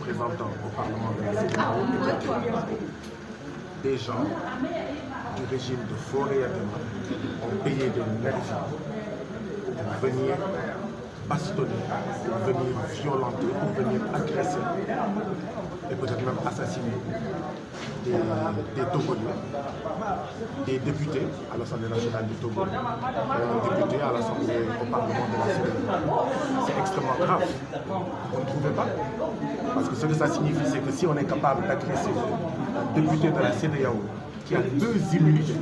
représentants au Parlement de la CEDEAO, des gens du régime de Fauré Adema ont payé des nervis pour venir bastonner, pour venir violenter, pour venir agresser et peut-être même assassiner des Togolais, des députés à l'Assemblée nationale du Togo, un député à l'Assemblée au Parlement de la CEDEAO. C'est extrêmement grave. Vous ne trouvez pas? Parce que ce que ça signifie, c'est que si on est capable d'agresser un député de la CEDEAO qui a deux immunités,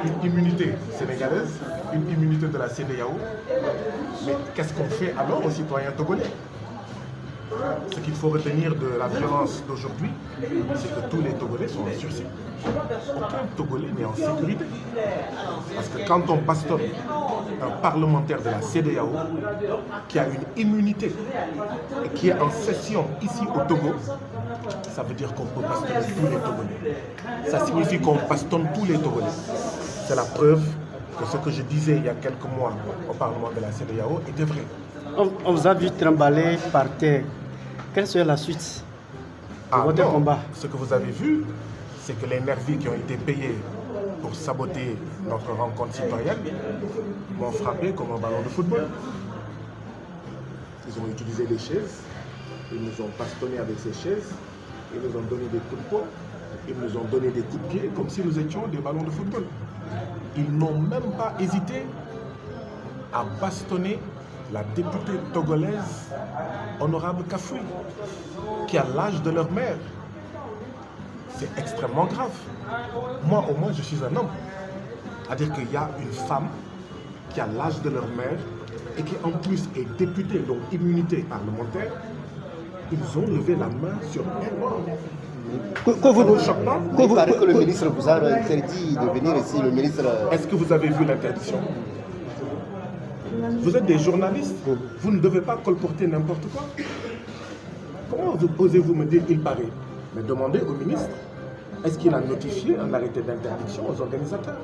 une immunité sénégalaise, une immunité de la CEDEAO, mais qu'est-ce qu'on fait alors aux citoyens togolais? Ce qu'il faut retenir de la violence d'aujourd'hui, c'est que tous les Togolais sont en sursis. Aucun Togolais n'est en sécurité. Parce que quand on bastonne un parlementaire de la CEDEAO qui a une immunité et qui est en session ici au Togo, ça veut dire qu'on peut bastonner tous les Togolais. Ça signifie qu'on bastonne tous les Togolais. C'est la preuve que ce que je disais il y a quelques mois au Parlement de la CEDEAO était vrai. On vous a vu trimballer par terre. Quelle serait la suite de votre combat? Ce que vous avez vu, c'est que les nervis qui ont été payés pour saboter notre rencontre citoyenne m'ont frappé comme un ballon de football. Ils ont utilisé des chaises, ils nous ont bastonné avec ces chaises, ils nous ont donné des coups de poing, ils nous ont donné des coups de pied comme si nous étions des ballons de football. Ils n'ont même pas hésité à bastonner la députée togolaise Honorable Kafoui, qui a l'âge de leur mère. C'est extrêmement grave. Moi, au moins, je suis un homme. C'est-à-dire qu'il y a une femme qui a l'âge de leur mère et qui, en plus, est députée, donc immunité parlementaire. Ils ont levé la main sur elle. Il paraît que le ministre vous a interdit de venir ici, le ministre... Est-ce que vous avez vu l'interdiction? Vous êtes des journalistes, vous ne devez pas colporter n'importe quoi. Comment osez-vous me dire qu'il paraît? Mais demandez au ministre, est-ce qu'il a notifié un arrêté d'interdiction aux organisateurs?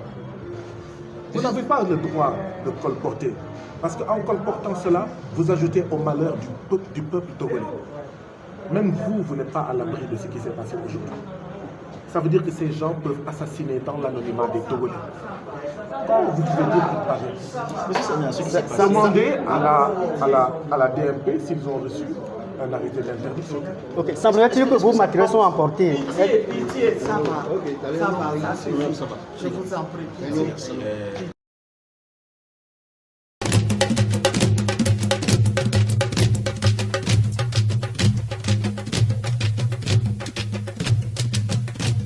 Vous n'avez pas le droit de colporter, parce qu'en colportant cela, vous ajoutez au malheur du peuple togolais. Même vous, vous n'êtes pas à l'abri de ce qui s'est passé aujourd'hui. Ça veut dire que ces gens peuvent assassiner dans l'anonymat des Togolais. Comment vous pouvez dire qu'il paraît? Demandez à la DMP s'ils ont reçu un arrêté d'interdiction. Ok, semblerait-il que vos matériels sont emportés. Pitié, ça va. Ça va. Je vous en prie.